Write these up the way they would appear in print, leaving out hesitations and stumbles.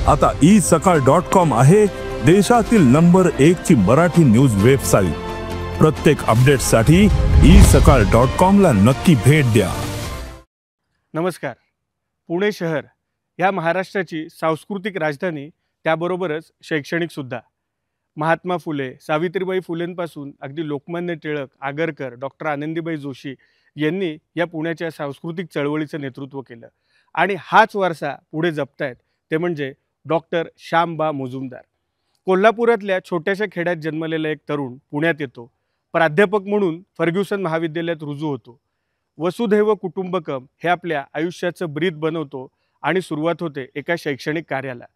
आता isakal.com आहे देशातील नंबर 1 ची मराठी न्यूज वेबसाईट। प्रत्येक अपडेटसाठी isakal.com ला नक्की भेट द्या। नमस्कार। पुणे शहर या महाराष्ट्राची सांस्कृतिक राजधानी, त्याबरोबरच शैक्षणिक सुद्धा। महात्मा फुले, सावित्रीबाई फुलेंपासून अगदी लोकमान्य टिळक, आगरकर, डॉक्टर आनंदीबाई जोशी यांनी या पुण्याच्या सांस्कृतिक चळवळीचं नेतृत्व केलं आणि हाच वारसा पुढे जपतायत ते म्हणजे डॉक्टर श्यामबा मुजुमदार। कोल्हापुरातल्या छोट्याशा खेड्यात जन्मलेला एक तरुण पुण्यात येतो, प्राध्यापक म्हणून फर्ग्युसन महाविद्यालयात रुजू होतो। वसुधैव कुटुंबकम हे आपल्या आयुष्याचं ब्रीद बनवतो आणि सुरुवात होते एका शैक्षणिक कार्याला।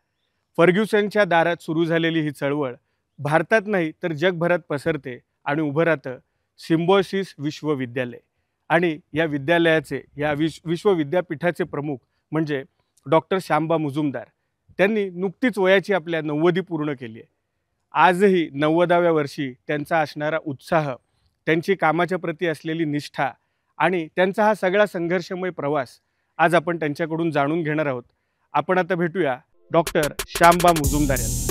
फर्ग्युसनच्या दारात सुरू झालेली ही चळवळ भारतात नाही तर जगभरात पसरते आणि उभं राहतं सिम्बायोसिस विश्वविद्यालय। आणि या विद्यालयाचे विश्वविद्यापीठाचे प्रमुख म्हणजे डॉक्टर श्यामबा मुजुमदार। त्यांनी नुकतीच वयाची आपल्या 90 पूर्ण केली आहे। आजही 90व्या वर्षी त्यांचा असणारा उत्साह, त्यांची कामाच्या प्रती असलेली निष्ठा आणि त्यांचा हा सगळा संघर्षमय प्रवास आज आपण त्यांच्याकडून जाणून घेणार आहोत। आपण आता भेटूया डॉक्टर श्यामबा मुजुमदार यांना।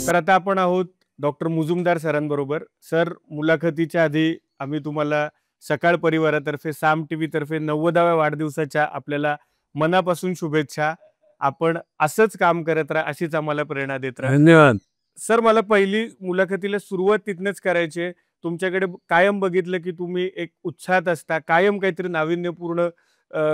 तर आता आपण आहोत डॉक्टर मुजुमदार सरांबरोबर। सर, मुलाखतीच्या आधी आम्ही तुम्हाला सकाळ परिवारातर्फे, साम टीव्ही तर्फे 90व्या वाढदिवसाच्या आपल्याला मनापासून शुभेच्छा। आपण असंच काम करत राहा, अशीच आम्हाला प्रेरणा देत राहा। धन्यवाद सर, मला पहिली मुलाखतीला सुरुवात तिथनंच करायची आहे। तुमच्याकडे कायम बघितलं की तुम्ही एक उत्साहात असता, कायम काहीतरी नाविन्यपूर्ण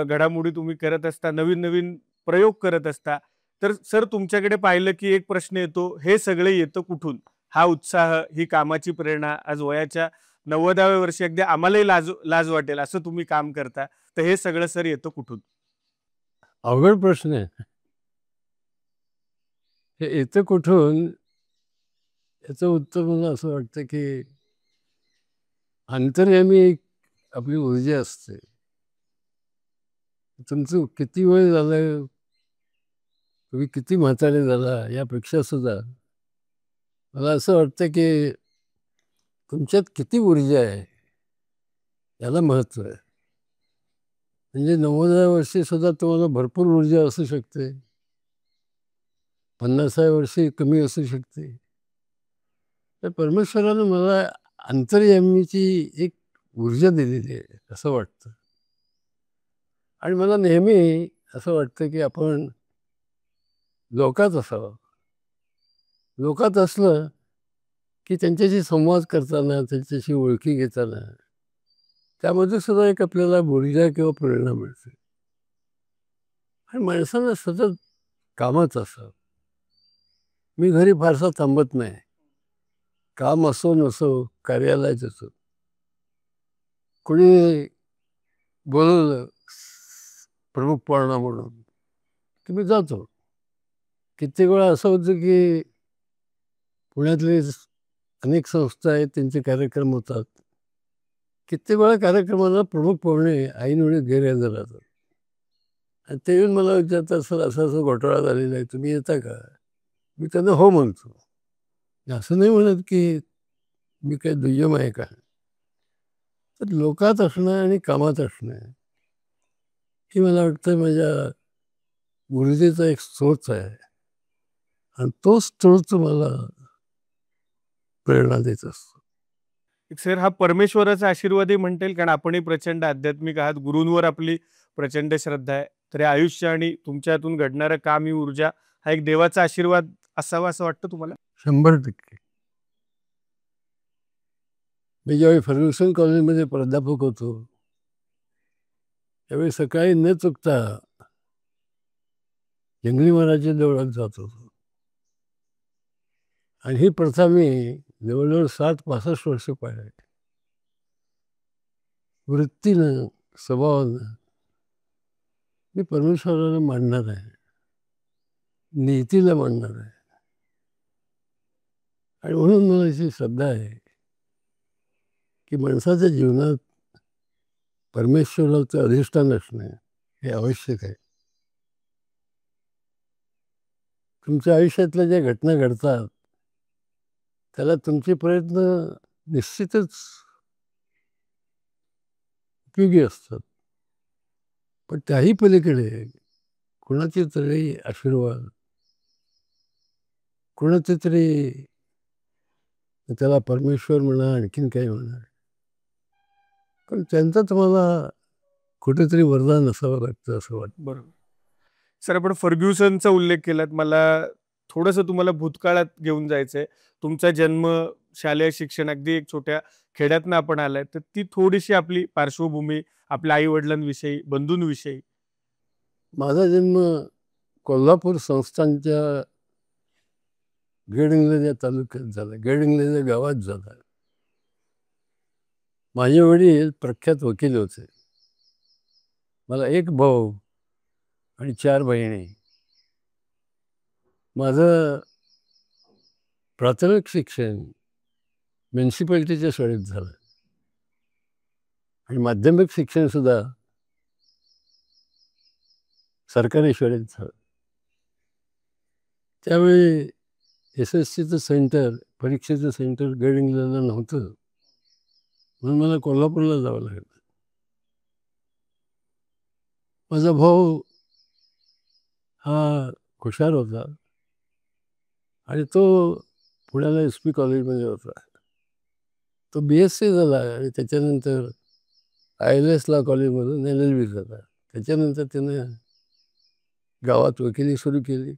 घडामोडी तुम्ही करत असता, नवीन नवीन प्रयोग करत असता। तर सर, तुमच्याकडे पाहिलं की एक प्रश्न येतो, हे सगळे येतं कुठून? हा उत्साह, ही कामाची प्रेरणा आज वयाच्या 90व्या वर्षी अगदी आम्हालाही लाज वाटेल असं तुम्ही काम करता, तर हे सगळं सर येतं कुठून? अवघड प्रश्न आहे। हे येतं कुठून याचं उत्तर मला असं वाटतं की अंतर्यामी आपली ऊर्जा असते। तुमचं किती वय झालं, तुम्ही किती म्हातारे झाला यापेक्षा सुद्धा मला असं वाटतं की तुमच्यात किती ऊर्जा आहे याला महत्त्व आहे। म्हणजे 90व्या वर्षी सुद्धा तुम्हाला भरपूर ऊर्जा असू शकते, 50व्या वर्षी कमी असू शकते। तर परमेश्वरानं मला अंतर्यामीची एक ऊर्जा दिलेली आहे असं वाटतं। आणि मला नेहमी असं वाटतं की आपण लोकात असावं। लोकात असलं की त्यांच्याशी संवाद करताना, त्यांच्याशी ओळखी घेताना त्यामध्ये सुद्धा एक आपल्याला ऊर्जा किंवा प्रेरणा मिळते। आणि माणसानं सतत कामात असावं। मी घरी फारसा थांबत नाही, काम असो नसो, कार्यालयात असो, कोणी बोलवलं प्रमुख पाहुणा म्हणून की मी जातो। कित्येक वेळा असं होतं की पुण्यातले अनेक संस्था आहेत, त्यांचे कार्यक्रम होतात। कित्येक वेळा कार्यक्रमाला प्रमुख पाहुणे ऐनवेळी गैरहजर राहतात आणि ते येऊन मला विचारतात, सर असं असं घोटाळा झालेला आहे, तुम्ही येता का? मी त्यांना हो म्हणतो। असं नाही म्हणत की मी काही दुय्यम आहे का। तर लोकात असणं आणि कामात असणं ही मला वाटतं माझ्या ऊर्जेचा एक स्रोत आहे आणि तो स्रोत मला प्रेरणा देत असतो। सर, हा परमेश्वराचा आशीर्वादही म्हणता येईल, कारण आपणही प्रचंड आध्यात्मिक आहात, गुरूंवर आपली प्रचंड श्रद्धा आहे। तर या आयुष्य आणि तुमच्यातून घडणारं काम, ही ऊर्जा, हा एक देवाचा आशीर्वाद असावा असं वाटतं तुम्हाला? 100%। मी ज्यावेळी फर्ग्युसन कॉलेजमध्ये प्राध्यापक होतो त्यावेळी सकाळी न चुकता जंगली महाराजच्या देवळात जात होतो आणि ही प्रथा मी जवळजवळ 60-65 वर्ष पाहिली। वृत्तीनं, स्वभावानं मी परमेश्वराला मानणार आहे, नीतीला मानणार आहे आणि म्हणून मला अशी श्रद्धा आहे की माणसाच्या जीवनात परमेश्वराचं अधिष्ठान असणे हे आवश्यक आहे. तुमच्या आयुष्यातल्या ज्या घटना घडतात त्याला तुमचे प्रयत्न निश्चितच उपयोगी असतात, पण त्याही पलीकडे कुणाचे तरी आशीर्वाद, कुणाचे तरी, त्याला परमेश्वर म्हणा आणखीन काही म्हणा, पण त्यांचं तुम्हाला कुठेतरी वरदान असावं लागतं असं वाटतं. बरोबर. सर, आपण फर्ग्युसनचा उल्लेख केलात. मला थोडंसं तुम्हाला भूतकाळात घेऊन जायचंय. तुमचा जन्म, शालेय शिक्षण अगदी एक छोट्या खेड्यातनं आपण आलाय, तर ती थोडीशी आपली पार्श्वभूमी, आपल्या आई वडिलांविषयी, बंधूंविषयी. माझा जन्म कोल्हापूर संस्थानच्या गडहिंग्लज या तालुक्यात झाला, गडहिंग्लज या गावात झाला. माझे वडील प्रख्यात वकील होते. मला एक भाऊ आणि 4 बहिणी. माझं प्राथमिक शिक्षण म्युन्सिपाल्टीच्या शाळेत झालं आणि माध्यमिक शिक्षण सुद्धा सरकारी शाळेत झालं. त्यावेळी SSCचं सेंटर, परीक्षेचं सेंटर गडहिंग्लजला नव्हतं, म्हणून मला कोल्हापूरला जावं लागलं. माझा भाऊ हा हुशार होता आणि तो पुण्याला SP कॉलेजमध्ये होता. तो BSc झाला आणि त्याच्यानंतर ILS लॉ कॉलेजमधून LLB झाला. त्याच्यानंतर त्याने गावात वकिली सुरू केली.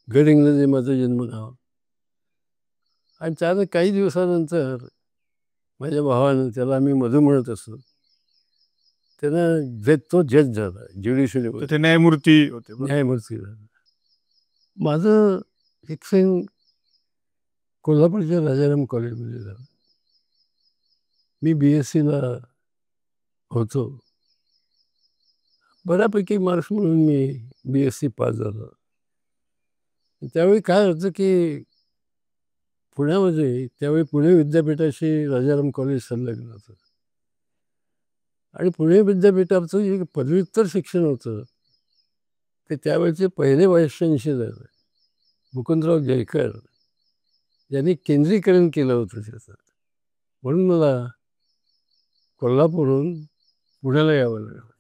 गडहिंग्लज हे माझं जन्मगाव. आणि त्यानं काही दिवसानंतर माझ्या भावानं, त्याला आम्ही मधू म्हणत असतो, त्यानं तो जज झाला ज्युडिशरी, ते न्यायमूर्ती होते. न्यायमूर्ती झाला. माझं शिक्षण कोल्हापूरच्या राजाराम कॉलेजमध्ये झालं. मी BScला होतो. बऱ्यापैकी मार्क्स म्हणून मी BSc पास झालो. त्यावेळी काय होतं की पुण्यामध्ये त्यावेळी पुणे विद्यापीठाशी राजाराम कॉलेज संलग्न होतं आणि पुणे विद्यापीठाचं जे पदव्युत्तर शिक्षण होतं ते त्यावेळेचे पहिले व्हाईस चान्सलर मुकुंदराव जयकर यांनी केंद्रीकरण केलं होतं त्याचं. म्हणून मला कोल्हापूरहून पुण्याला यावं लागलं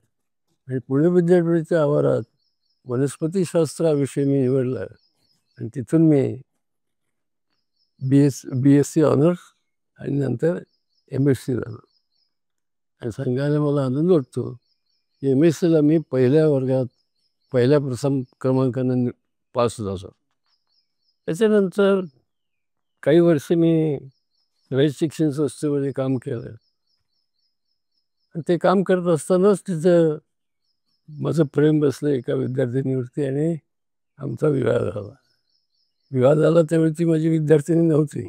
आणि पुणे विद्यापीठाच्या आवारात वनस्पतीशास्त्र हा विषय मी निवडला आणि तिथून मी BSc ऑनर्स आणि नंतर MSc झालो. आणि सांगायला मला आनंद वाटतो की MScला मी पहिल्या वर्गात पहिल्या प्रथम क्रमांकाने पास झालो. त्याच्यानंतर काही वर्ष मी रयत शिक्षण संस्थेमध्ये काम केलं आणि ते काम करत असतानाच तिथं माझं प्रेम बसलं एका विद्यार्थिनीवरती आणि आमचा विवाह झाला. विवाह झाला त्यावेळी ती माझी विद्यार्थिनी नव्हती,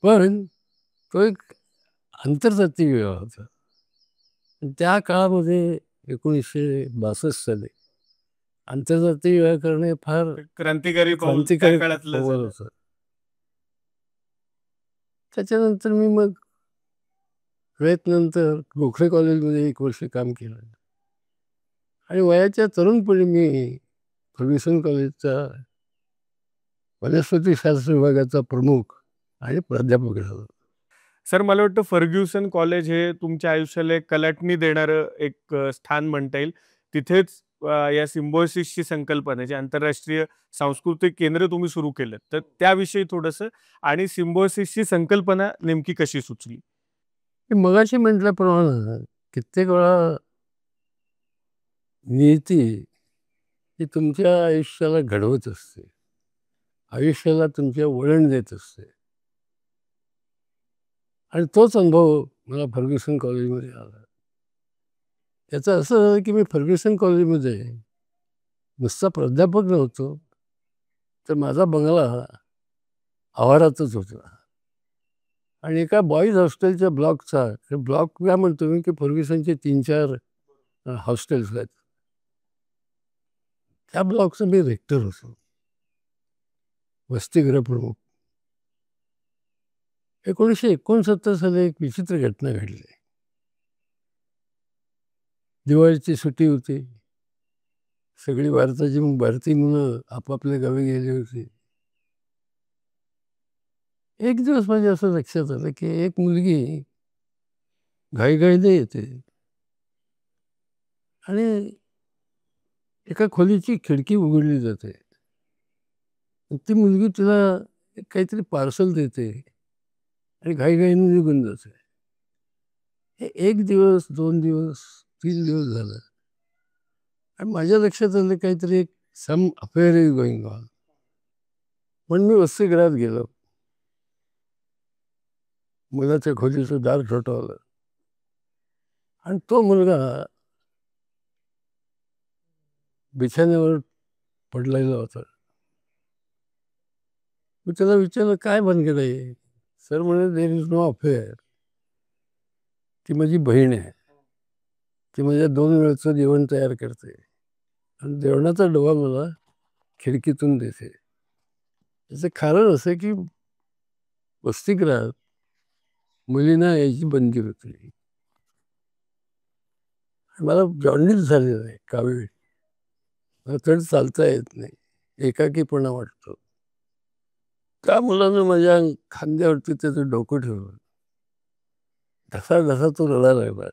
पण तो एक आंतरजातीय विवाह होता. त्या काळामध्ये 1962 साली आंतरजातीय विवाह करणे फार क्रांतिकारी पाऊल होतं. त्याच्यानंतर मी मग रयतनंतर गोखले कॉलेजमध्ये 1 वर्ष काम केलं आणि वयाच्या तरुणपणी मी फर्ग्युसन कॉलेजचा वनस्पतीशास्त्र विभागाचा प्रमुख आणि प्राध्यापक झालो. सर, मला वाटतं फर्ग्युसन कॉलेज हे तुमच्या आयुष्याला एक कलाटणी देणारं एक स्थान म्हणता येईल. तिथेच या सिम्बॉयसिसची संकल्पना, जे आंतरराष्ट्रीय सांस्कृतिक केंद्र तुम्ही सुरू केलं, तर त्याविषयी थोडंसं, आणि सिम्बॉयसिसची संकल्पना नेमकी कशी सुचली? मी मगाशी म्हटल्याप्रमाणे कित्येक वेळा नियती ही तुमच्या आयुष्याला घडवत असते, आयुष्याला तुमच्या वळण देत असते. आणि तोच अनुभव मला फर्ग्युसन कॉलेजमध्ये आला. त्याचं असं झालं की मी फर्ग्युसन कॉलेजमध्ये नुसता प्राध्यापक नव्हतो, तर माझा बंगला आवारातच होता आणि एका बॉईज हॉस्टेलच्या ब्लॉकचा, ब्लॉक काय म्हणतो मी की फर्ग्युसनचे 3-4 हॉस्टेल्स आहेत, त्या ब्लॉकचा मी रेक्टर होतो, वसतिगृह प्रमुख. 1969 साली एक विचित्र घटना घडली. दिवाळीची सुट्टी होती. सगळी भारतीय मुलं आपापल्या गावी गेली होती. एक दिवस माझ्या असं लक्षात आलं की एक मुलगी घाईघाईने येते आणि एका खोलीची खिडकी उघडली जाते. ती मुलगी तिला काहीतरी पार्सल देते आणि घाईघाईने निघून जाते. हे 1 दिवस, 2 दिवस, 3 दिवस झालं आणि माझ्या लक्षात आलं काहीतरी एक सम अफेअर इज गोइंग ऑन. पण मी वसतिगृहात गेलो. मुलाच्या खोलीचं दार ठोठावलं आणि तो मुलगा बिछाण्यावर पडलेला होता. मी त्याला विचारलं, काय भानगड आहे? सर म्हणे, देर इज नो अफेअर. ती माझी बहीण आहे. ती माझ्या 2 वेळचं जेवण तयार करते आणि जेवणाचा डबा मला खिडकीतून देते. त्याचं कारण असं की वसतिगृहात मुलींना यायची बंदी होती. मला जॉन्डिस झालेला आहे कावीळ. मला चढ चालता येत नाही. एकाकीपणा वाटतो. त्या मुलानं माझ्या खांद्यावरती त्याचं डोकं ठेवलं. ढसा तो रडायला लागला.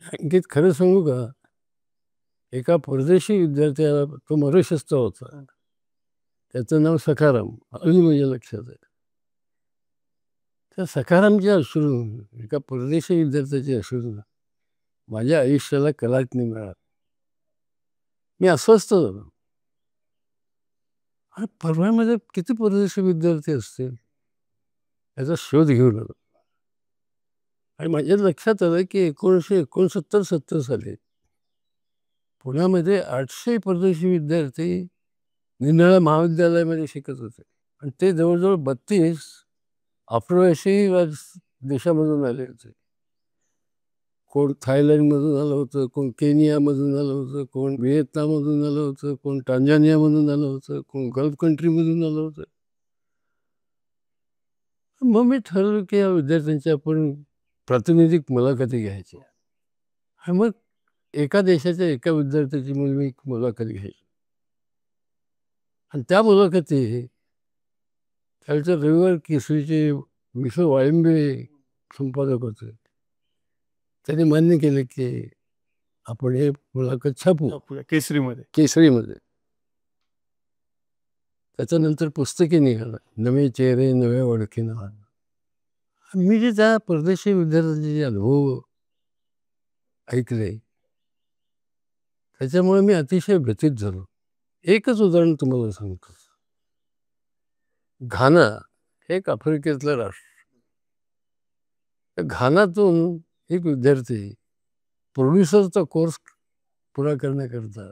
आणखी खरं सांगू का, एका परदेशी विद्यार्थ्याला, तो मॉरिशसचा होता, त्याचं नाव सखाराम, अजून माझ्या लक्षात आहे. त्या सखारामचे अश्रू, एका परदेशी विद्यार्थ्याचे अश्रू माझ्या आयुष्याला कलाटणी मिळाली. मी अस्वस्थ झालो. आणि परभणीमध्ये किती परदेशी विद्यार्थी असतील याचा शोध घेऊन आलो. आणि माझ्या लक्षात आलं की 1969-70 साली पुण्यामध्ये 800 परदेशी विद्यार्थी निनाळा महाविद्यालयामध्ये शिकत होते आणि ते जवळजवळ 32 आफ्रो-एशियाई देशामधून आले होते. कोण थायलंडमधून आलं होतं, कोण केनियामधून आलं होतं, कोण व्हिएतनाममधून आलं होतं, कोण टांझानियामधून आलं होतं, कोण गल्फ कंट्रीमधून आलं होतं. मग मी ठरवलं की या विद्यार्थ्यांची आपण प्रातिनिधिक मुलाखती घ्यायची. आणि मग एका देशाच्या एका विद्यार्थ्याची मी मुलाखत घ्यायची. आणि त्या मुलाखती त्यावेळच्या रविवार केसरीचे मिसळ वाळिंबे संपादक होते. त्यांनी मान्य केलं की आपण हे मुलाखत छापू केसरीमध्ये. त्याच्यानंतर पुस्तके निघालं, नवे चेहरे नव्या ओळखी नावानं. मी जे त्या परदेशी विद्यार्थ्यांचे जे अनुभव ऐकले त्याच्यामुळे मी अतिशय व्यथित झालो. एकच उदाहरण तुम्हाला सांगतो. घाना हे एक आफ्रिकेतलं राष्ट्र. घानातून एक विद्यार्थी प्रोड्युसरचा कोर्स पुरा करण्याकरता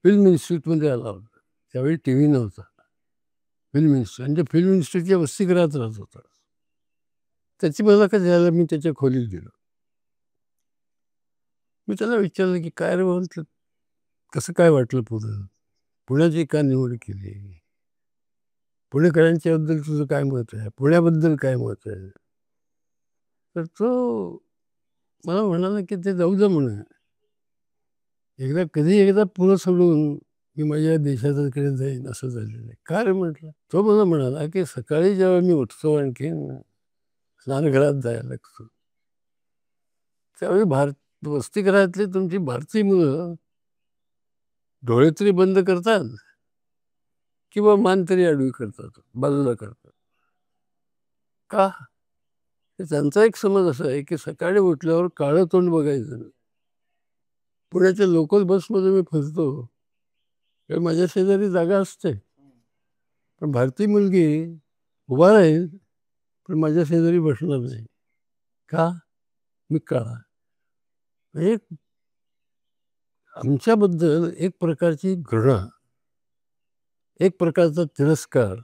फिल्म इन्स्टिट्यूटमध्ये आला होता. त्यावेळी TV नव्हता. फिल्म इन्स्टिट्यूट म्हणजे फिल्म इन्स्टिट्यूटच्या वसतिगृहात राहत होता. त्याची मुलाखत घ्यायला मी त्याच्या खोलीत गेलो. मी त्याला विचारलं की काय रे म्हटलं, कसं काय वाटलं पुण्याची का निवड केली, पुणेकरांच्याबद्दल तुझं काय मत आहे, पुण्याबद्दल काय मत आहे. तर तो मला म्हणाला की ते जाऊ दे म्हणून, एकदा पुणे सोडून मी माझ्या देशाकडे जाईन असं झालेलं आहे. काय रे म्हटलं. तो मला म्हणाला की सकाळी जेव्हा मी उठतो आणखीन स्नानगृहात जायला लागतो त्यावेळी वसतिगृहातली तुमची भारतीय मुलं डोळे तरी बंद करतात किंवा मान तरी आडवी करतात, बाजूला करतात. का? त्यांचा एक समज असा आहे की सकाळी उठल्यावर काळं तोंड बघायचं नाही. पुण्याच्या लोकल बसमध्ये मी फसतो तर माझ्या शेजारी जागा असते, पण भारतीय मुलगी उभा राहील पण माझ्या शेजारी बसणार नाही. का? मी काळा. एक आमच्याबद्दल एक प्रकारची घृणा, एक प्रकारचा तिरस्कार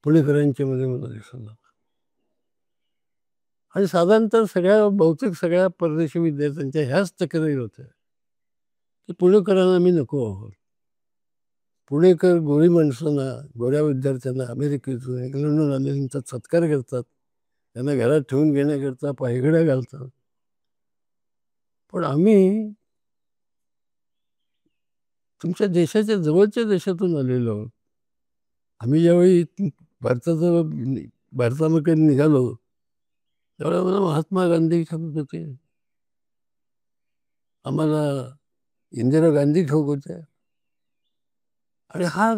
पुणेकरांच्या मध्ये मला दिसून आला. आणि साधारणतः बहुतेक सगळ्या परदेशी विद्यार्थ्यांच्या ह्याच तक्रारी होत्या की पुणेकरांना मी नको आहोत. पुणेकर गोरी माणसांना, गोऱ्या विद्यार्थ्यांना अमेरिकेतून इंग्लंडहून आलेल्यांचा सत्कार करतात त्यांना घरात ठेवून घेण्याकरता पायघड्या घालतात. पण आम्ही तुमच्या देशाच्या जवळच्या देशातून आलेलो आहोत. आम्ही ज्यावेळी भारतामध्ये निघालो त्यावेळेला मला महात्मा गांधी ठाऊक होते, आम्हाला इंदिरा गांधी ठाऊक होत्या. आणि हा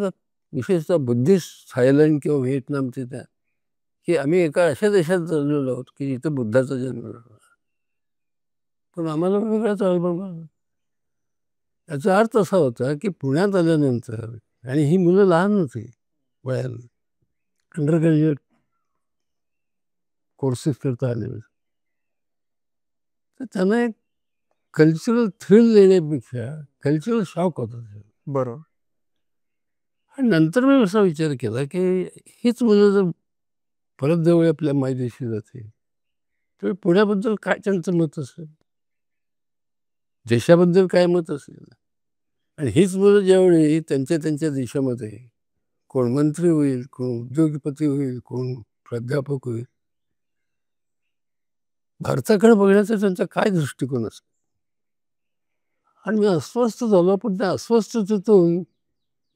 विशेषतः बुद्धिस्ट थायलंड किंवा व्हिएतनामचे त्या की आम्ही एका अशा देशात जन्मलेलो आहोत की जिथं बुद्धाचा जन्म झाला. पण आम्हाला वेगळाच अनुभव आला. याचा अर्थ असा होता की पुण्यात आल्यानंतर, आणि ही मुलं लहान होती वयानं, अंडर ग्रॅज्युएट कोर्सेस करता आले होते, तर त्यांना एक कल्चरल थ्रिल देण्यापेक्षा कल्चरल शॉक होता. बरोबर. आणि नंतर मी असा विचार केला की हीच मुलं जर परत जवळ आपल्या मायदेशी जाते तर पुण्याबद्दल काय त्यांचं मत असेल, देशाबद्दल काय मत असेल. आणि हीच मुलं ज्यावेळी त्यांच्या त्यांच्या देशामध्ये कोण मंत्री होईल, कोण उद्योगपती होईल, कोण प्राध्यापक होईल, भारताकडे बघण्याचा त्यांचा काय दृष्टिकोन असेल. आणि मी अस्वस्थ झालो. पण त्या अस्वस्थतेतून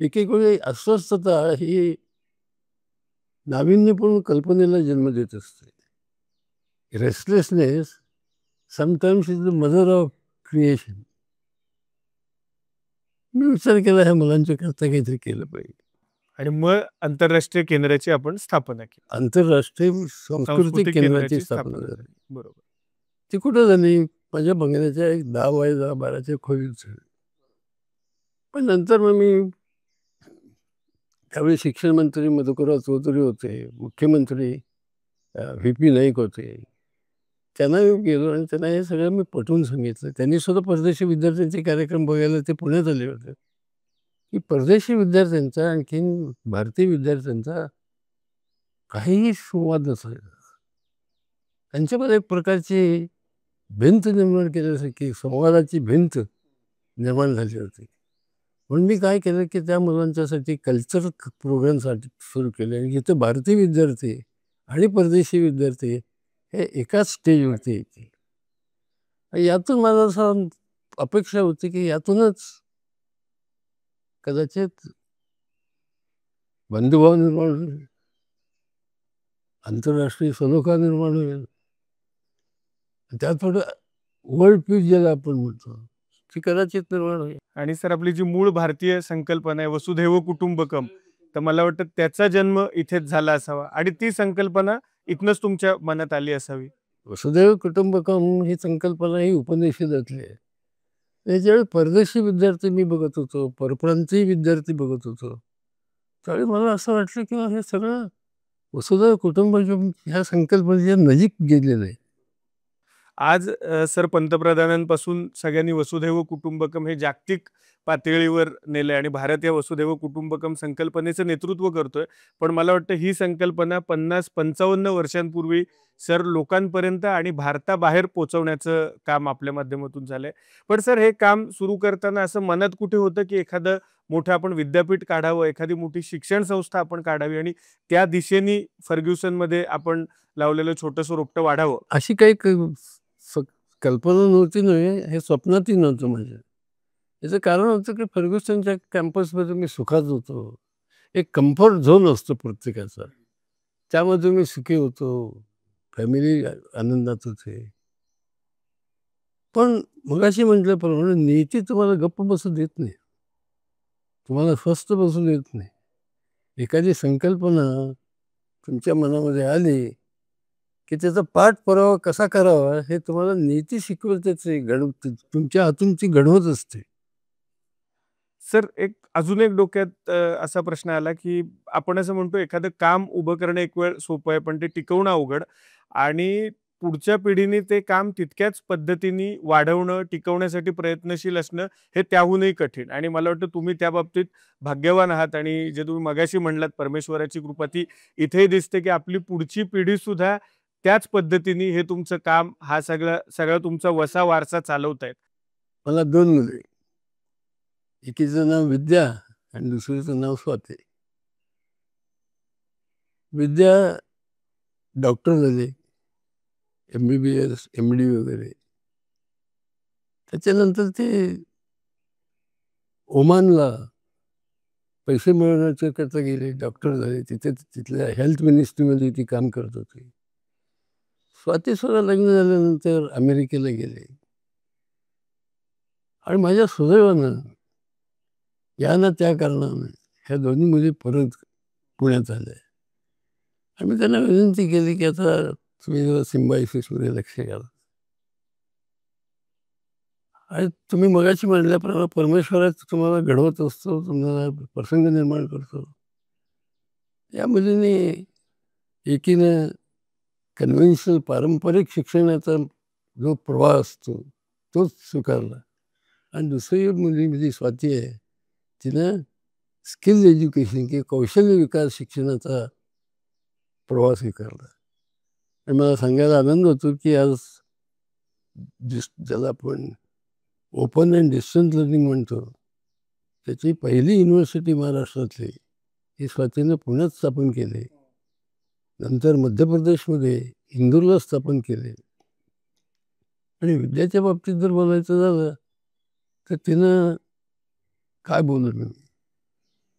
एकेकाळी अस्वस्थता ही नाविन्यपूर्ण कल्पनेला जन्म देत असते. Restlessness sometimes is the mother of creation. मी विचार केला ह्या मुलांच्या करता काहीतरी केलं पाहिजे. आणि मग आंतरराष्ट्रीय केंद्राची आपण स्थापना केली. आंतरराष्ट्रीय सांस्कृतिक केंद्राची स्थापना झाली. बरोबर. ती कुठं झाली? माझ्या बंगल्याच्या एक 10 बाय 12 खोलीत झाली. पण नंतर मग मी त्यावेळी शिक्षण मंत्री मधुकरराव चौधरी होते, मुख्यमंत्री व्ही.पी. नाईक होते. त्यांना गेलो आणि त्यांना हे सगळं मी पटवून सांगितलं. त्यांनी सुद्धा परदेशी विद्यार्थ्यांचे कार्यक्रम बघायला ते पुण्यात आले होते, की परदेशी विद्यार्थ्यांचा आणखीन भारतीय विद्यार्थ्यांचा काहीही संवाद नसायचा. त्यांच्यामध्ये एक प्रकारची भिंत निर्माण केल्यासारखी संवादाची भिंत निर्माण झाली होती. म्हणून मी काय केलं की त्या मुलांच्यासाठी कल्चर प्रोग्रामसाठी सुरू केले, आणि जिथे भारतीय विद्यार्थी आणि परदेशी विद्यार्थी हे एकाच स्टेजवरती येतील. यातून मला असं अपेक्षा होती की यातूनच कदाचित बंधुभाव निर्माण होईल, आंतरराष्ट्रीय सलोखा निर्माण होईल, त्यात थोडं वर्ल्ड पीस ज्याला आपण म्हणतो ती कदाचित निर्माण होईल. आणि सर आपली जी मूळ भारतीय संकल्पना आहे वसुधैव कुटुंबकम, तर मला वाटतं त्याचा जन्म इथेच झाला असावा आणि ती संकल्पना इथनच तुमच्या मनात आली असावी. वसुधैव कुटुंबकम ही संकल्पना ही उपनिषदातली आहे. त्याच्यावेळी परदेशी विद्यार्थी मी बघत होतो, परप्रांतीय विद्यार्थी बघत होतो, त्यावेळी मला असं वाटलं की हे सगळं वसुधैव कुटुंबकम ह्या संकल्पनेच्या नजीक गेलेलं आहे. आज सर पंतप्रधानांपासून सगळ्यांनी वसुधैव कुटुंबकम हे जागतिक पातळीवर नेले आणि भारत या वसुधैव कुटुंबकम संकल्पनेचं नेतृत्व करतोय. पण मला वाटतं ही संकल्पना 50-55 वर्षांपूर्वी सर लोकांपर्यंत आणि भारताबाहेर पोहोचवण्याचं काम आपल्या माध्यमातून झालंय. पण सर हे काम सुरू करताना असं मनात कुठे होतं की एखादं मोठं आपण विद्यापीठ काढावं, एखादी मोठी शिक्षण संस्था आपण काढावी आणि त्या दिशेने फर्ग्युसनमध्ये आपण लावलेलं छोटंसं रोपटं वाढावं? अशी काही कल्पना नव्हती, नव्हे हे स्वप्नातही नव्हतं माझ्या. याचं कारण होतं की फर्ग्युसनच्या कॅम्पसमध्ये मी सुखात होतो. एक कम्फर्ट झोन असतो प्रत्येकाचा, त्यामध्ये मी सुखी होतो, फॅमिली आनंदात होते. पण मगाशी म्हटल्याप्रमाणे नीती तुम्हाला गप्प बसू देत नाही, तुम्हाला स्वस्थ बसू देत नाही. एखादी संकल्पना तुमच्या मनामध्ये आली की त्याचा पाठपुरावा कसा करावा हे तुम्हाला नीती शिकवतेच, तुमच्या हातून ती घडवत असते. सर एक अजून एक डोक्यात असा प्रश्न आला की आपण असं म्हणतो एखादं काम उभं करणं एक वेळ सोपं आहे, पण ते टिकवणं अवघड आणि पुढच्या पिढीने ते काम तितक्याच पद्धतीने वाढवणं, टिकवण्यासाठी प्रयत्नशील असणं हे त्याहूनही कठीण. आणि मला वाटतं तुम्ही त्या बाबतीत भाग्यवान आहात आणि जे तुम्ही मगाशी म्हणलात परमेश्वराची कृपा ती इथेही दिसते की आपली पुढची पिढी सुद्धा त्याच पद्धतीने हे तुमचं काम हा सगळा तुमचा वसा वारसा चालवतायत. मला 2 मुले, एकीचं नाव विद्या आणि दुसरीचं नाव स्वाती. विद्या डॉक्टर झाली, MBBS MD वगैरे. त्याच्यानंतर ते ओमानला पैसे मिळवण्याच्या करता गेले, डॉक्टर झाले. तिथे तिथल्या हेल्थ मिनिस्ट्रीमध्ये ती काम करत होती. स्वातीसुद्धा लग्न झाल्यानंतर अमेरिकेला गेले आणि माझ्या सुदैवानं या ना त्या कारणानं ह्या दोन्ही मुली परत पुण्यात आल्या आणि मी त्यांना विनंती केली की आता तुम्ही जरा सिम्बायोसिसमध्ये लक्ष घाला आणि तुम्ही मगाशी म्हणल्याप्रमाणे परमेश्वराच तुम्हाला घडवत असतो, तुम्हाला प्रसंग निर्माण करतो. या मुलीने एकीनं कन्व्हेन्शनल पारंपरिक शिक्षणाचा जो प्रवाह असतो तोच स्वीकारला आणि दुसरी मुली स्वाती आहे, तिनं स्किल एज्युकेशन किंवा कौशल्य विकास शिक्षणाचा प्रवास स्वीकारला. आणि मला सांगायला आनंद होतो की आज ज्याला आपण ओपन अँड डिस्टन्स लर्निंग म्हणतो, त्याची पहिली युनिव्हर्सिटी महाराष्ट्रातली ही स्वातीनं पुण्यात स्थापन केली. नंतर मध्य प्रदेशमध्ये इंदूरला स्थापन केले. आणि विद्याच्या बाबतीत जर बोलायचं झालं तर तिनं काय बोलू मी,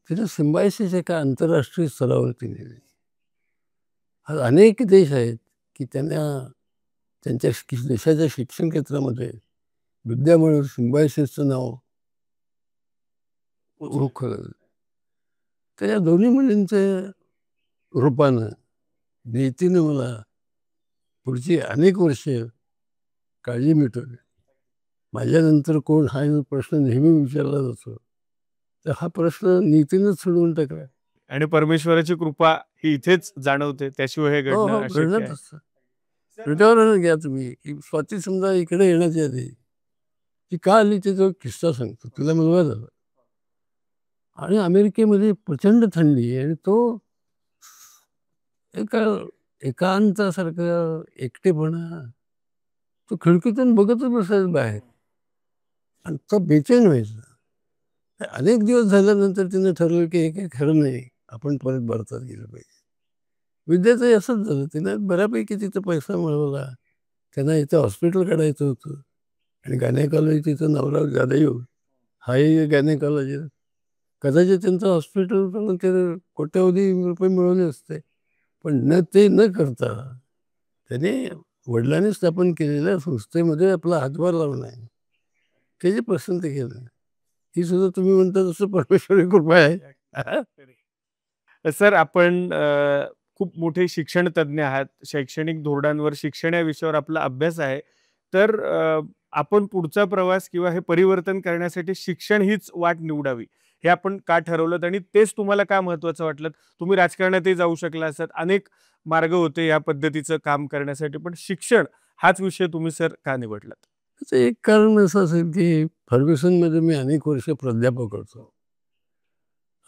तिनं सिम्बायोसिस एका आंतरराष्ट्रीय स्तरावरती नेले. आज अनेक देश आहेत की त्यांना त्यांच्या देशाच्या शिक्षण क्षेत्रामध्ये विद्यामुळे सिम्बायोसिसचं नाव ओळखलं. तर या दोन्ही मुलींच्या रूपानं नीतीनं मला पुढची अनेक वर्ष काळजी मिटवली. माझ्यानंतर कोण हा जो प्रश्न नेहमी विचारला जातो, तर हा प्रश्न नीतीनंच सोडवून टाकला. आणि परमेश्वराची कृपा ही इथेच जाणवते, त्याशिवाय हे घडणं अशक्य आहे. त्याच्यावर घ्या तुम्ही की स्वाती समजा इकडे येण्याच्या आधी ती का आली त्याचा किस्सा सांगतो. तुला मुलगा झाला आणि अमेरिकेमध्ये प्रचंड थंडी आहे आणि तो एकांतासारखा एकटेपणा, तो खिडकीतून बघतच बसायचा बाहेर आणि तो बेचैन व्हायचा. अनेक दिवस झाल्यानंतर तिने ठरवलं की हे काही खरं नाही, आपण परत भारतात गेलं पाहिजे. विद्याचंही असंच झालं. तिनं बऱ्यापैकी तिथं पैसा मिळवला, त्यांना इथं हॉस्पिटल काढायचं होतं आणि गायनेकॉलॉजी तिथं नवरा जाधव हाही गायनेकॉलॉजी. कदाचित त्यांचं हॉस्पिटल ते कोट्यावधी रुपये मिळवले असते, पण ते न करता त्याने वडिलांनी स्थापन केलेल्या संस्थेमध्ये आपला हातभार लावला आहे, त्याची पसंत केलं. ही सुद्धा तुम्ही म्हणता तसं परमेश्वरी कृपा आहे. सर, आपण खूप मोठे शिक्षण तज्ज्ञ आहात. शैक्षणिक धोरणांवर, शिक्षण या विषयावर आपला अभ्यास आहे. तर आपण पुढचा प्रवास किंवा हे परिवर्तन करण्यासाठी शिक्षण हीच वाट निवडावी, हे आपण का ठरवलं आणि तेच तुम्हाला का महत्त्वाचं वाटलं? तुम्ही राजकारणातही जाऊ शकला असतात, अनेक मार्ग होते या पद्धतीचं काम करण्यासाठी, पण शिक्षण हाच विषय तुम्ही सर का निवडलात? त्याचं एक कारण असं असेल की फर्ग्युसनमध्ये मी अनेक वर्ष प्राध्यापक होतो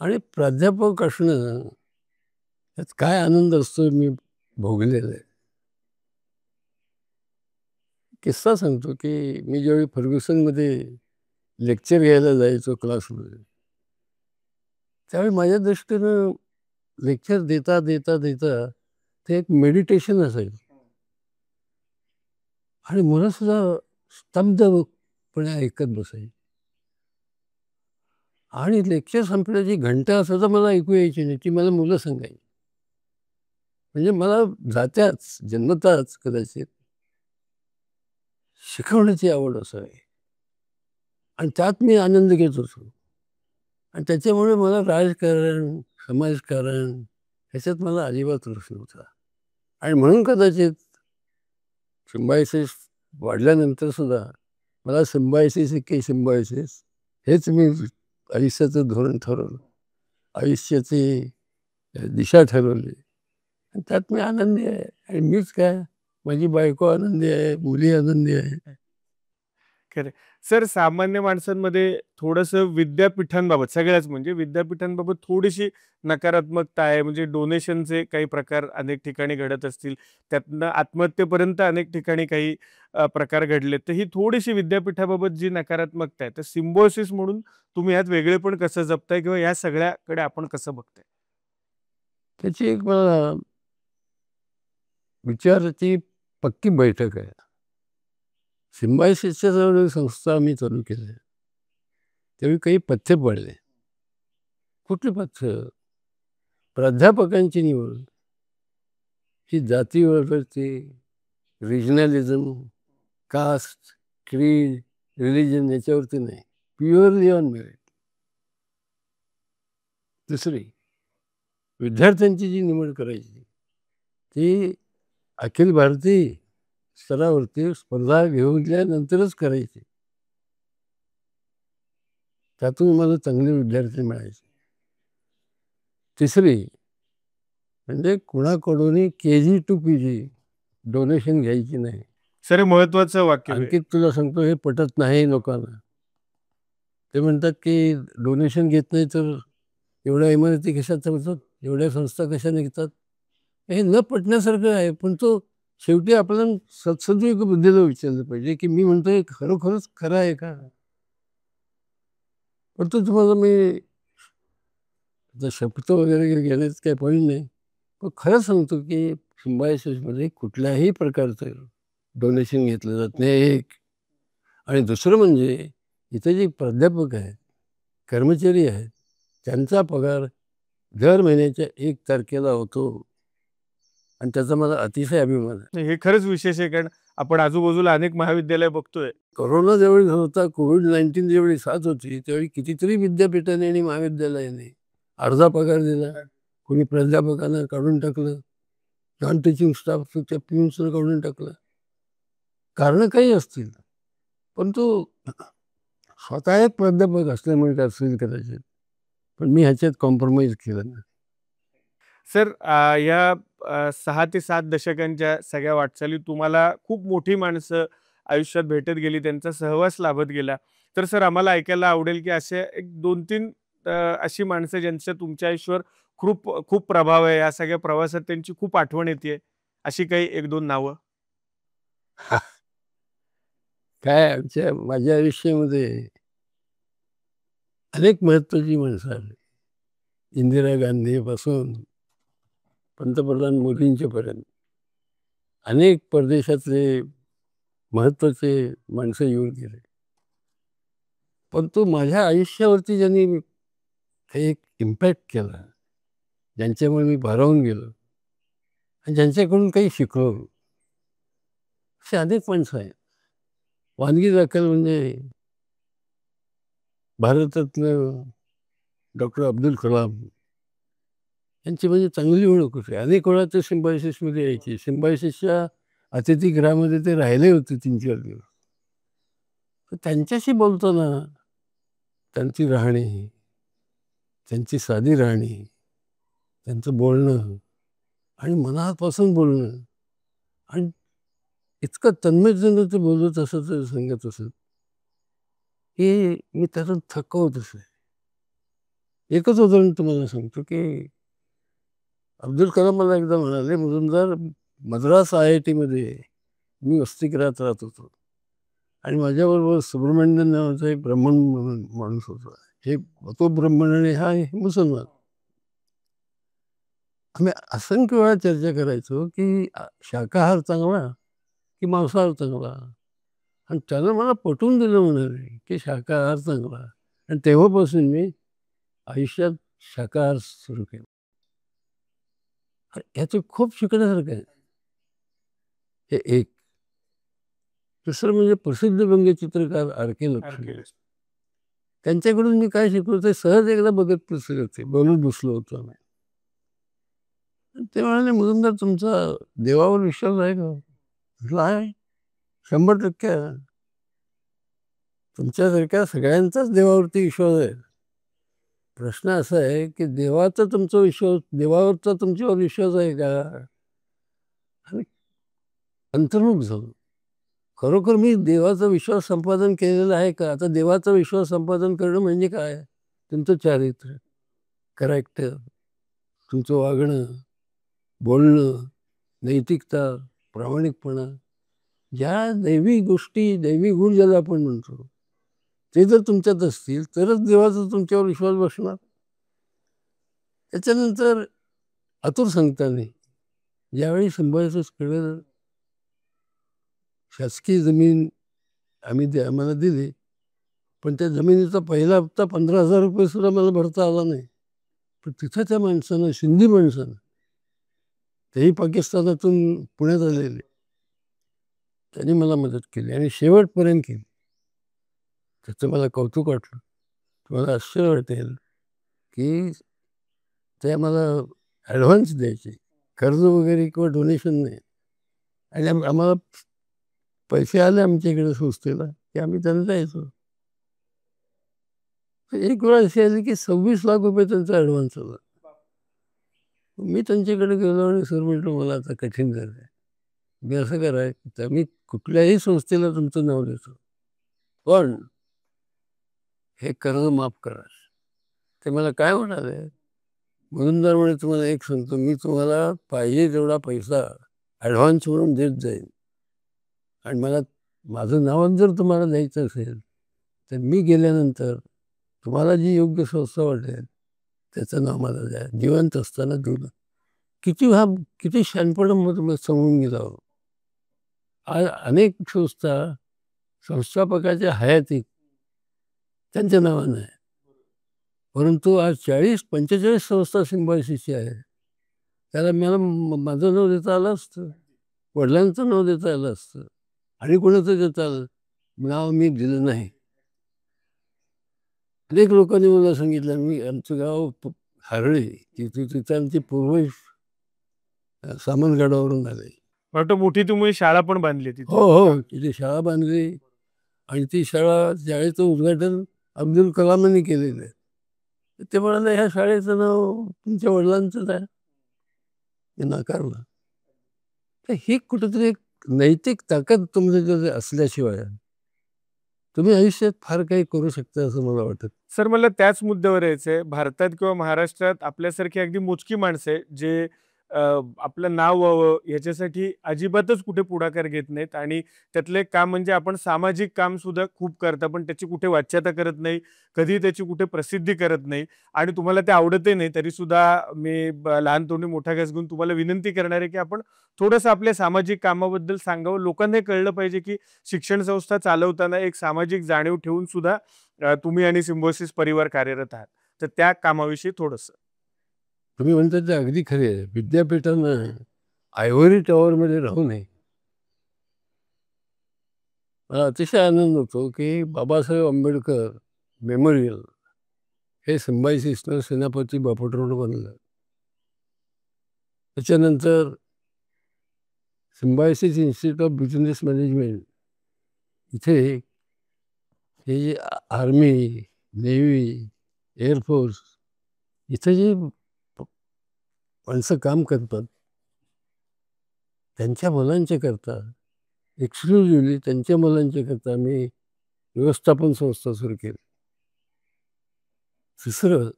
आणि प्राध्यापक असणं त्यात काय आनंद असतो मी भोगलेला आहे. किस्सा सांगतो की मी ज्यावेळी फर्ग्युसनमध्ये लेक्चर घ्यायला जायचो क्लासमध्ये, त्यावेळी माझ्या दृष्टीनं लेक्चर देता देता देता ते एक मेडिटेशन असायचं आणि मुलंसुद्धा स्तब्धपणे ऐकत बसायची आणि लेक्चर संपल्याची घंटा सुद्धा मला ऐकू यायची नाही, ती मला मुलं सांगायची. म्हणजे मला जात्याच जन्मताच कदाचित शिकवण्याची आवड असावी आणि त्यात मी आनंद घेत होतो आणि त्याच्यामुळे मला राजकारण, समाजकारण ह्याच्यात मला अजिबात रस नव्हता. आणि म्हणून कदाचित सिम्बायोसिस वाढल्यानंतर सुद्धा मला सिम्बायोसिस सिम्बायोसिस हेच मी आयुष्याचं धोरण ठरवलं, आयुष्याची दिशा ठरवली आणि त्यात मी आनंदी आहे. आणि मीच काय, माझी बायको आनंदी आहे, मुली आनंदी आहे. खरं सर, सामान्य माणसांमध्ये थोडंसं विद्यापीठांबाबत, सगळ्याच म्हणजे विद्यापीठांबाबत थोडीशी नकारात्मकता आहे. म्हणजे डोनेशनचे काही प्रकार अनेक ठिकाणी घडत असतील, त्यातनं आत्महत्येपर्यंत अनेक ठिकाणी काही प्रकार घडले. तर ही थोडीशी विद्यापीठाबाबत जी नकारात्मकता आहे, तर सिम्बायोसिस म्हणून तुम्ही यात वेगळेपण कसं जपताय किंवा या सगळ्याकडे आपण कसं बघताय? त्याची एक मला विचाराची पक्की बैठक आहे. सिम्बायोसिसच्या जवळ संस्था आम्ही चालू केल्या त्यावेळी काही पथ्य पडले. कुठले पथ्य? प्राध्यापकांची निवड ही जातीवरती, रिजनलिझम, कास्ट, क्रीड, रिलिजन याच्यावरती नाही, प्युअरली ऑन मेरिट. दुसरी, विद्यार्थ्यांची जी निवड करायची ती अखिल भारतीय स्तरावरती स्पर्धा घेऊनल्यानंतरच करायची. त्यातून मला चांगले विद्यार्थी मिळायचे. तिसरी म्हणजे कुणाकडूनही KG to PG डोनेशन घ्यायची नाही. सर हे महत्वाचं वाक्य आहे. आणखी तुला सांगतो हे पटत नाही लोकांना. ते म्हणतात की डोनेशन घेत नाही तर एवढ्या इमारती कशा चालतात, एवढ्या संस्था कशा निघतात. हे न पटण्यासारखं आहे. पण तो शेवटी आपल्याला सत्सद्विवेक बुद्धीला विचारलं पाहिजे की मी म्हणतोय खरोखरच खरं आहे का. पण तो तुम्हाला मी शपथ वगैरे घेण्याचं काही पॉईंट नाही. पण खरं सांगतो की सिम्बायोसिसमध्ये कुठल्याही प्रकारचं डोनेशन घेतलं जात नाही एक. आणि दुसरं म्हणजे इथे जे प्राध्यापक आहेत, कर्मचारी आहेत, त्यांचा पगार दर महिन्याच्या 1 तारखेला होतो आणि त्याचा मला अतिशय अभिमान आहे. हे खरंच विशेष आहे, कारण आपण आजूबाजूला अनेक महाविद्यालय बघतोय. कोरोना ज्यावेळी होता, कोविड-19 ज्यावेळी साथ होती त्यावेळी कितीतरी विद्यापीठाने आणि महाविद्यालयाने अर्धा पगार दिला. कोणी प्राध्यापकांना काढून टाकलं, नॉन टीचिंग स्टाफच्या पिऊन्सनं काढून टाकलं. कारणं काही असतील, पण तो स्वतः एक प्राध्यापक असल्यामुळे काय असेल कदाचित. पण मी ह्याच्यात कॉम्प्रोमाइज केलं नाही. सर या 6 ते 7 दशकांच्या सगळ्या वाटचालीत तुम्हाला खूप मोठी माणसं आयुष्यात भेटत गेली, त्यांचा सहवास लाभत गेला. तर सर आम्हाला ऐकायला आवडेल की असे एक 2-3 अशी माणसं ज्यांचा तुमच्या आयुष्यावर खूप खूप प्रभाव आहे, या सगळ्या प्रवासात त्यांची खूप आठवण येते, अशी काही 1-2 नावं? काय माझ्या आयुष्यामध्ये अनेक महत्त्वाची माणसं आली. इंदिरा गांधीपासून पंतप्रधान मोदींच्या पर्यंत अनेक परदेशातले महत्त्वाचे माणसं येऊन गेले. पण तो माझ्या आयुष्यावरती ज्यांनी एक इम्पॅक्ट केला, ज्यांच्यामुळे मी भारावून गेलो आणि ज्यांच्याकडून काही शिकलो, असे अनेक माणसं आहेत. वानगी दाखल म्हणजे भारतातलं डॉक्टर अब्दुल कलाम यांची म्हणजे चांगली ओळख होती. अनेक वेळा ते सिम्बायोसिसमध्ये यायचे. सिम्बायोसिसच्या अतिथीगृहामध्ये ते राहिले होते 3-4 दिवस. तर त्यांच्याशी बोलताना त्यांची राहणी, त्यांची साधी राहणी, त्यांचं बोलणं आणि मनापासून बोलणं आणि इतकं तन्मयतेनं ते बोलत असत, सांगत असत की मी त्यातून थकवत असे. एकच उदाहरण तुम्हाला सांगतो की अब्दुल कलाम मला एकदा म्हणाले, मुजुमदार मद्रास IIT मी वसतिगृहात राहत होतो आणि माझ्याबरोबर सुब्रमण्यन नावाचा एक ब्राह्मण माणूस होता. तो ब्राह्मण आणि हा मुसलमान. आम्ही असंख्य वेळा चर्चा करायचो की शाकाहार चांगला की मांसाहार चांगला. आणि त्यानं मला पटवून दिलं म्हणाले की शाकाहार चांगला. आणि तेव्हापासून मी आयुष्यात शाकाहार सुरू केला. ह्याचं खूप शिकण्यासारखं आहे. हे एक. दुसरं म्हणजे प्रसिद्ध व्यंगचित्रकार RK लक्ष्मण. त्यांच्याकडून मी काय शिकलो ते सहज एकदा बघत होते, बोलत बसलो होतो आम्ही. ते म्हणाले, मुजुमदार तुमचा देवावर विश्वास आहे का? म्हटलं आहे, 100% आहे. तुमच्यासारख्या सगळ्यांचाच देवावरती विश्वास आहे. प्रश्न असा आहे की देवावरचा तुमच्यावर विश्वास आहे का? आणि अंतर्मुख झालो. खरोखर मी देवाचा विश्वास संपादन केलेला आहे का? आता देवाचा विश्वास संपादन करणं म्हणजे काय? तुमचं चारित्र्य, कॅरेक्टर, तुमचं वागणं, बोलणं, नैतिकता, प्रामाणिकपणा, ज्या दैवी गोष्टी, दैवी गुण ज्याला आपण म्हणतो, ते जर तुमच्यात असतील तरच देवाचा तुमच्यावर विश्वास बसणार. त्याच्यानंतर आतुर सांगताना ज्यावेळी सिम्बायोसिस कळलं शासकीय जमीन आम्हाला दिली, पण त्या जमिनीचा पहिला हप्ता 15,000 रुपये सुद्धा मला भरता आला नाही. पण तिथं त्या माणसानं, सिंधी माणसानं, तेही पाकिस्तानातून पुण्यात आलेले, त्यांनी मला मदत केली आणि शेवटपर्यंत केली. त्याचं मला कौतुक वाटलं. तुम्हाला आश्चर्य वाटेल की ते आम्हाला ॲडव्हान्स द्यायचे, कर्ज वगैरे किंवा डोनेशन नाही. आणि आम्हाला पैसे आले आमच्याकडे संस्थेला की आम्ही त्यांना द्यायचो. एक वेळ अशी आली की 26 लाख रुपये त्यांचा ॲडव्हान्स आला. मी त्यांच्याकडे गेलो आणि सर म्हटलं मला आता कठीण झालं आहे, मी असं कराय तर मी कुठल्याही संस्थेला तुमचं नाव देतो, पण हे कर्ज माफ करा. ते मला काय म्हणाले, म्हणून जर म्हणे तुम्हाला एक सांगतो, मी तुम्हाला पाहिजे तेवढा पैसा ॲडव्हान्स म्हणून देत जाईल, आणि मला माझं नावच जर तुम्हाला द्यायचं असेल तर मी गेल्यानंतर तुम्हाला जी योग्य संस्था वाटेल त्याचं नाव मला द्या, जिवंत असताना दिलं. किती शहाणपणा मग समजून गेला. आज अनेक संस्थापकाच्या हयातीत त्यांच्या नावानं आहे, परंतु आज 40-45 संस्था सिम्बायोसिसची आहे. त्याला मला माझं नाव देता आलं असतं, वडिलांचं नाव देता आलं असतं, आणि कोणाचं देता आलं, नाव मी दिलं नाही. अनेक लोकांनी मला सांगितलं, मी आमचं गाव हरळे, तिथं आमचे पूर्वज सामनगडावरून आले. वाटतं मोठी तुम्ही शाळा पण बांधली तिथे. हो हो, तिथे शाळा बांधली, आणि ती शाळेचं उद्घाटन अब्दुल कलामांनी केलेलं आहे. ते म्हणाले ह्या शाळेचं नाव तुमच्या वडिलांचंच आहे, हे नाकारलं. तर ही कुठेतरी एक नैतिक ताकद तुमच्याकडे असल्याशिवाय तुम्ही आयुष्यात फार काही करू शकता असं मला वाटत. सर, मला त्याच मुद्द्यावर यायचं आहे. भारतात किंवा महाराष्ट्रात आपल्यासारखी अगदी मोजकी माणसं आहे जे आपलं नाव व्हावं ह्याच्यासाठी अजिबातच कुठे पुढाकार घेत नाहीत, आणि त्यातलं एक काम म्हणजे आपण सामाजिक काम सुद्धा खूप करता, पण त्याची कुठे वाच्यता करत नाही, कधी त्याची कुठे प्रसिद्धी करत नाही, आणि तुम्हाला ते आवडतही नाही. तरी सुद्धा मी लहान तोंडी मोठा घास घेऊन तुम्हाला विनंती करणार आहे की आपण थोडंसं आपल्या सामाजिक कामाबद्दल सांगावं. लोकांना हे कळलं पाहिजे की शिक्षण संस्था चालवताना एक सामाजिक जाणीव ठेवून सुद्धा तुम्ही आणि सिम्बायोसिस परिवार कार्यरत आहात. तर त्या कामाविषयी थोडंसं. तुम्ही म्हणता ते अगदी खरे आहे. विद्यापीठानं आयव्हरी टॉवरमध्ये राहू नये. मला अतिशय आनंद होतो की बाबासाहेब आंबेडकर मेमोरियल हे सिम्बायोसिसनं सेनापती बापट बनलं. त्याच्यानंतर symbiosis institute of business management इथे हे जे आर्मी, नेव्ही, एअरफोर्स इथे जे माणसं काम करतात त्यांच्या मुलांच्या करता, एक्सक्लुझिव्हली त्यांच्या मुलांच्या करता मी व्यवस्थापन संस्था सुरू केली. तिसरं,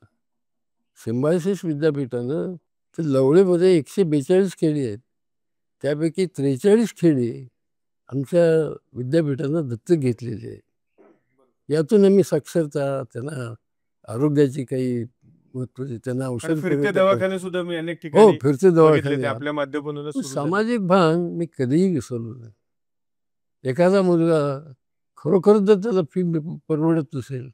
सिम्बायोसिस विद्यापीठानं तर लवळेमध्ये 142 खेडी आहेत, त्यापैकी 43 खेडी आमच्या विद्यापीठानं दत्तक घेतलेली आहे. यातून आम्ही साक्षरता, त्यांना आरोग्याची काही महत्वाची, त्यांना औषध फिरते दवाखाने सुद्धा मी अनेक हो ठिकाणी फिरते बघितले, ते दवाखाने. आपल्या माध्यमातून सामाजिक भान मी कधीही विसरलो नाही. एखादा मुलगा खरोखर जर त्याला फी परवडत नसेल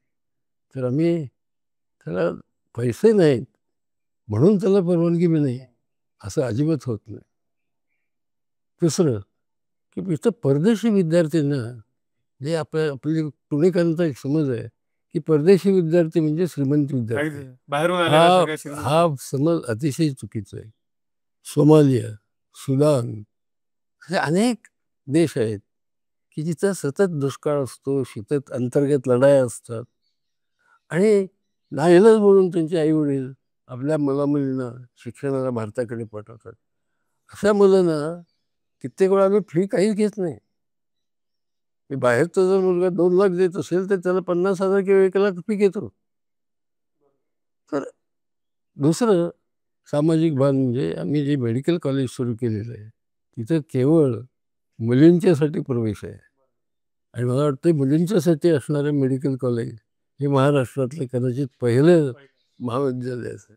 तर आम्ही त्याला पैसे नाहीत म्हणून त्याला परवानगी नाही असं अजिबात होत नाही. दुसरं की इथं परदेशी विद्यार्थ्यांना जे आपली पुणेकरांचा एक समज आहे की परदेशी विद्यार्थी म्हणजे श्रीमंत विद्यार्थी, बाहेरून हा समज अतिशय चुकीचा आहे. सोमालिया, सुदान असे अनेक देश आहेत की जिथं सतत दुष्काळ असतो, सतत अंतर्गत लढाया असतात, आणि नाईलाज म्हणून त्यांचे आईवडील आपल्या मुलामुलींना शिक्षणाला भारताकडे पाठवतात. अशा मुलांना कित्येक वेळा आम्ही फी काहीच घेत नाही. मी बाहेरचा जर मुलगा 2 लाख देत असेल तर त्याला 50,000 किंवा 1 लाख फी घेतो. तर दुसरं सामाजिक भान म्हणजे आम्ही जे मेडिकल कॉलेज सुरू केलेलं आहे तिथं केवळ मुलींच्यासाठी प्रवेश आहे, आणि मला वाटतं मुलींच्यासाठी असणारं मेडिकल कॉलेज हे महाराष्ट्रातलं कदाचित पहिलं महाविद्यालय असेल.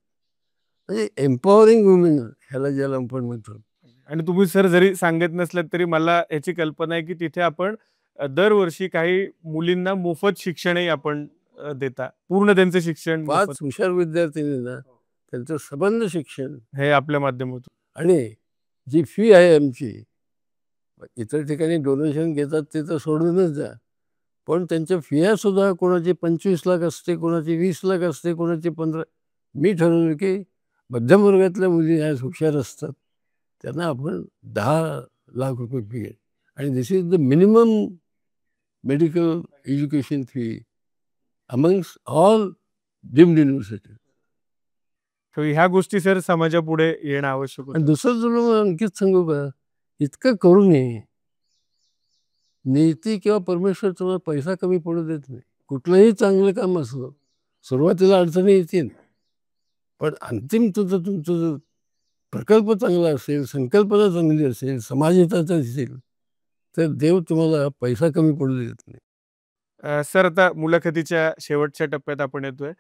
म्हणजे एम्पॉवरिंग वुमेन ह्याला ज्याला आपण म्हणतो आणि तुम्ही सर जरी सांगत नसलात तरी मला याची कल्पना आहे की तिथे आपण दरवर्षी काही मुलींना मोफत शिक्षणही आपण देता. पूर्ण त्यांचं शिक्षण 5 मोफत हुशार विद्यार्थ्यांनी ना त्यांचं संबंध शिक्षण हे आपल्या माध्यमातून. आणि जी फी आहे आमची, इतर ठिकाणी डोनेशन घेतात ते तर सोडूनच द्या, पण त्यांच्या फिया सुद्धा कोणाची 25 लाख असते, कोणाची 20 लाख असते, कोणाची 15. मी ठरवलं की मध्यमवर्गातल्या मुली ह्या हुशार असतात त्यांना आपण 10 लाख रुपये फी आहे आणि this is the minimum medical education fee amongst all deemed university. तर ह्या गोष्टी सर समाजापुढे येणं आवश्यक आणि होतं. दुसरं तुला आणखीच सांगू का, इतकं करू नये. नीती किंवा परमेश्वर तुम्हाला पैसा कमी पडू देत नाही. कुठलंही चांगलं काम असलं सुरुवातीला अडचणी येतील, पण अंतिम तुमचं प्रकल्प चांगला असेल, संकल्पना चांगली असेल, समाजहिताचा असेल, तर देव तुम्हाला पैसा कमी पडू देत नाही. सर आता मुलाखतीच्या शेवटच्या टप्प्यात आपण येतोय.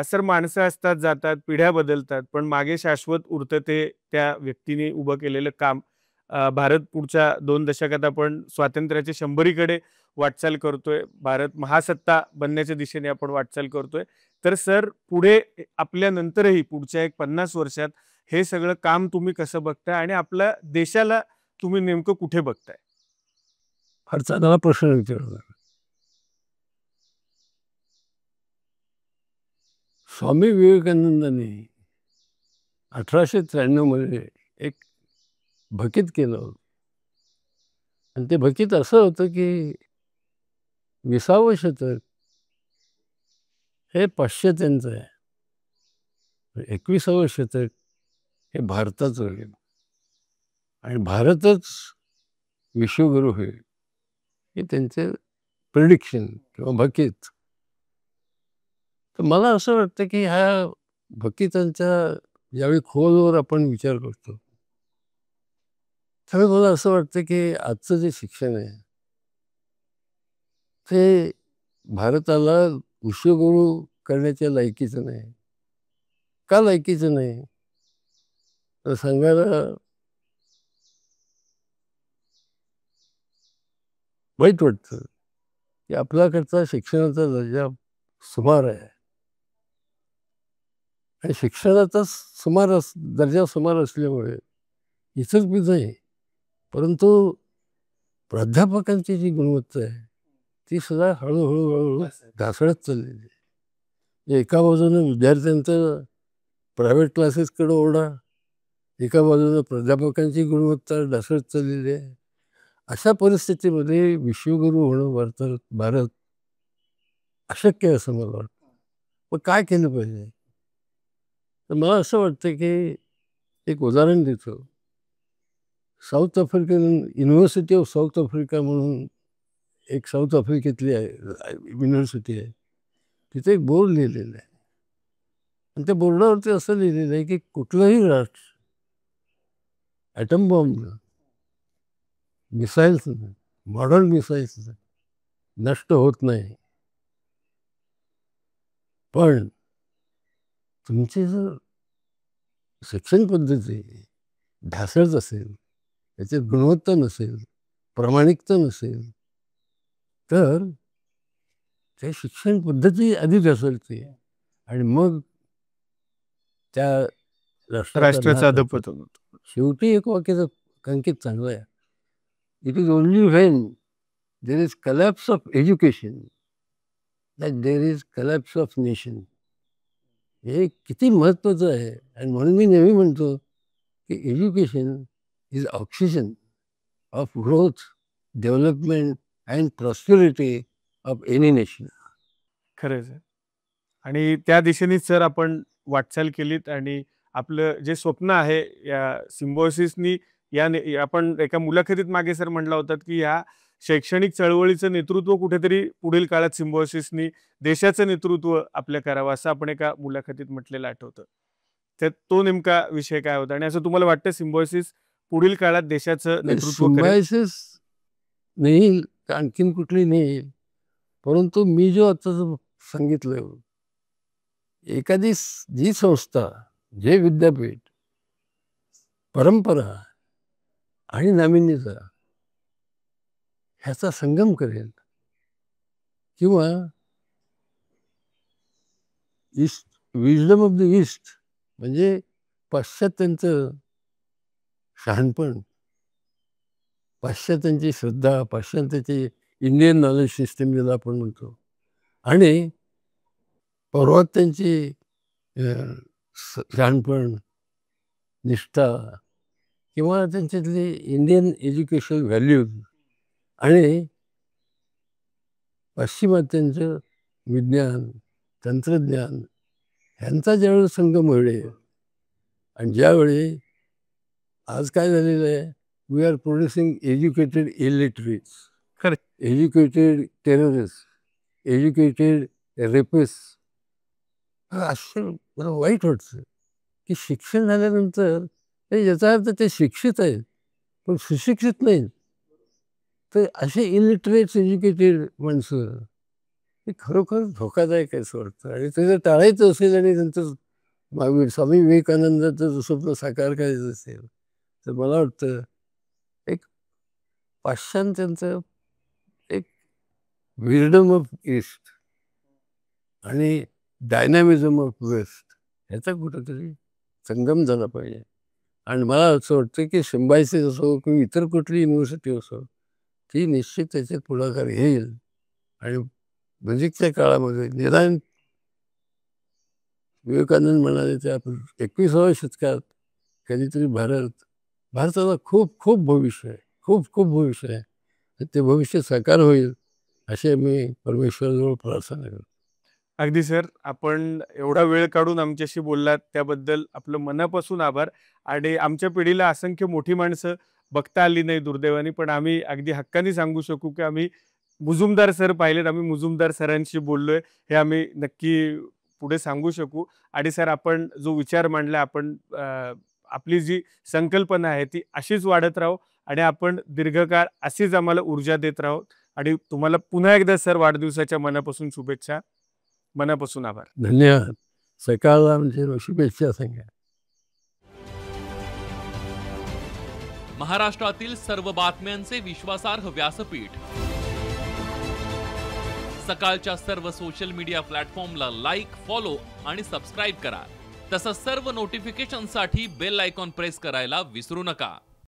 सर माणसं असतात, जातात, पिढ्या बदलतात, पण मागे शाश्वत उरतं ते त्या व्यक्तीने उभं केलेलं काम. भारत पुढच्या 2 दशकात आपण स्वातंत्र्याच्या 100कडे वाटचाल करतोय. भारत महासत्ता बनण्याच्या दिशेने आपण वाटचाल करतोय. तर सर पुढे आपल्यानंतरही पुढच्या एक 50 वर्षात हे सगळं काम तुम्ही कसं बघताय आणि आपल्या देशाला तुम्ही नेमकं कुठे बघताय? फार चांगला प्रश्न विचारला. स्वामी विवेकानंदांनी 1893 मध्ये एक भकीत केलं होतं आणि ते भकीत असं होतं की 20वे शतक हे पाश्चात्यांचं आहे, 21वे शतक हे भारताचं होईल आणि भारतच विश्वगुरू होईल, हे त्यांचे प्रिडिक्शन किंवा भकीत. तर मला असं वाटतं की ह्या भकीतांच्या ज्यावेळी खोलवर आपण विचार करतो त्यावेळी मला असं वाटतं की आजचं जे शिक्षण आहे ते भारताला विश्वगुरू करण्याच्या लायकीचं नाही. का लायकीचं नाही तर सांगायला वाईट वाटतं की आपल्याकडचा शिक्षणाचा दर्जा सुमार आहे आणि शिक्षणाचा दर्जा सुमार असल्यामुळे इथंच मी नाही, परंतु प्राध्यापकांची जी गुणवत्ता आहे ती सुद्धा हळूहळू हळूहळू ढासळत चाललेली आहे. एका बाजूनं विद्यार्थ्यांचं प्रायव्हेट क्लासेसकडे ओढा, एका बाजूनं प्राध्यापकांची गुणवत्ता ढासळत चाललेली आहे. अशा परिस्थितीमध्ये विश्वगुरू होणं भारत अशक्य असं मला वाटतं. मग काय केलं पाहिजे? तर मला असं वाटतं की एक उदाहरण देतो. South African university of south Africa म्हणून एक साऊथ आफ्रिकेतली आहे युनिव्हर्सिटी आहे. तिथे एक बोर्ड लिहिलेलं आहे आणि त्या बोर्डावरती असं लिहिलेलं आहे की कुठलंही राष्ट्र atom bomb missiles modern missiles नष्ट होत नाही, पण तुमची जर शिक्षण पद्धती ढासळत असेल, त्याच्यात गुणवत्ता नसेल, प्रामाणिकता नसेल, तर ते शिक्षण पद्धती आधी ढासळते आणि मग त्या राष्ट्राचा अधपतन होतं. शेवटी एक वाक्याचं कंकित चांगलं आहे. It is only when there is collapse of education that there is collapse of nation. हे किती महत्त्वाचं आहे आणि म्हणून मी नेहमी म्हणतो की education is oxygen of growth, development and prosperity of any nation. खरंच आहे. आणि त्या दिशेनेच सर आपण वाटचाल केलीत आणि आपलं जे स्वप्न आहे या सिम्बायोसिसनी आपण एका मुलाखतीत मागे सर म्हटला होतात की या शैक्षणिक चळवळीचं नेतृत्व कुठेतरी पुढील काळात सिम्बायोसिसनी देशाचं नेतृत्व आपल्या करावं असं आपण एका मुलाखतीत म्हटलेलं आठवतं. तर तो नेमका विषय काय होता आणि असं तुम्हाला वाटतं सिम्बायोसिस पुढील काळात देशाचं नेतृत्व करेल? सिम्बायोसिस नाही, आणखीन कुठली नाही, परंतु मी जो आता सांगितलं, एखादी जी संस्था, जे विद्यापीठ, परंपरा आणि नाविन्यता ह्याचा संगम करेल, किंवा east wisdom of the east म्हणजे पाश्चात्यांचं शहाणपण, पाश्चात्यांची श्रद्धा, पाश्चात्याची इंडियन नॉलेज सिस्टीम ज्याला आपण म्हणतो, आणि पौर्वात्यांची शहाणपण, निष्ठा, किंवा त्यांच्यातली इंडियन एज्युकेशन व्हॅल्यूज आणि पाश्चिमात्यांचं विज्ञान, तंत्रज्ञान ह्यांचा ज्यावेळी संगम होईल, आणि ज्यावेळी आज काय झालेलं आहे, we are producing educated illiterates, educated terrorist, educated rapist. असं मला वाईट वाटतं की शिक्षण झाल्यानंतर याचा अर्थ ते शिक्षित आहेत पण सुशिक्षित नाहीत, तर असे इलिटरेट्स एज्युकेटेड माणसं हे खरोखर धोकादायक आहे असं वाटतं. आणि ते जर टाळायचं असेल आणि नंतर स्वामी विवेकानंदाचं स्वप्न साकार करायचं असेल तर मला वाटतं एक पाश्चात्यांचं एक विजडम ऑफ ईस्ट आणि डायनॅमिझम ऑफ वेस्ट ह्याचा कुठंतरी संगम झाला पाहिजे. आणि मला असं वाटतं की सिम्बायसिस असो किंवा इतर कुठली युनिव्हर्सिटी असो, ती निश्चित त्याच्यात पुढाकार घेईल आणि नजीकच्या काळामध्ये निदान विवेकानंद म्हणाले त्या 21व्या शतकात कधीतरी भारताला खूप खूप भविष्य आहे, खूप खूप भविष्य आहे, ते भविष्य साकार होईल असे मी परमेश्वराजवळ प्रार्थना करतो. अगदी सर, आपण एवढा वेळ काढून आमच्याशी बोललात त्याबद्दल आपलं मनापासून आभार. आणि आमच्या पिढीला असंख्य मोठी माणसं बघता आली नाही दुर्दैवाने, पण आम्ही अगदी हक्काने सांगू शकू की आम्ही मुजुमदार सर पाहिलेत, आम्ही मुजुमदार सरांशी बोललोय, हे आम्ही नक्की पुढे सांगू शकू. आणि सर, आपण जो विचार मांडला, आपण आपली जी संकल्पना आहे ती अशीच वाढत राहो आणि आपण दीर्घकाळ अशीच आम्हाला ऊर्जा देत राहो. आणि तुम्हाला पुन्हा एकदा सर वाढदिवसाच्या मनापासून शुभेच्छा, मनापासून आभार. धन्यवाद. सकाळला म्हणजे शुभेच्छा सांगा. महाराष्ट्रातील सर्व बातम्यांचे विश्वासार्ह व्यासपीठ. सकाळच्या सर्व सोशल मीडिया प्लॅटफॉर्मला लाईक, फॉलो आणि सबस्क्राईब करा. तसंच सर्व नोटिफिकेशनसाठी बेल आयकॉन प्रेस करायला विसरू नका.